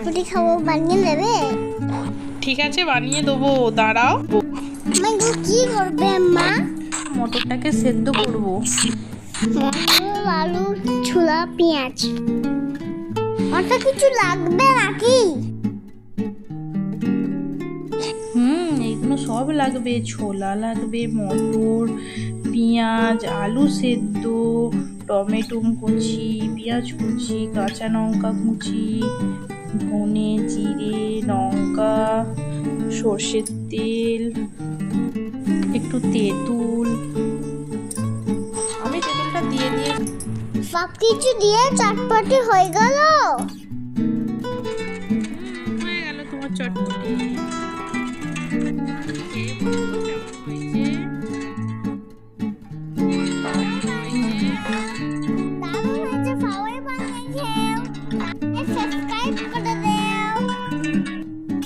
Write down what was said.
চটপটি খাবো, বানিয়ে দেবে? ঠিক আছে, বানিয়ে দেবো, দাঁড়াও। মা এগুলো কি করবে মা? মটরটাকে সেদ্ধ করব। মটর, আলু, ছোলা, পেঁয়াজ। ওটা কিছু লাগবে নাকি? এইগুলো সব লাগবে। ছোলা লাগবে, মটর, পেঁয়াজ, আলু সেদ্ধ, টমেটো কুচি, পেঁয়াজ কুচি, কাঁচা লঙ্কা কুচি, ধনে, জিরে, লঙ্কা, সর্ষের তেল, একটু তেঁতুল। আমি তেঁতুলটা দিয়ে সব কিছু দিয়ে চটপটি হয়ে গেল। হয়ে গেল তোমার চটপটি।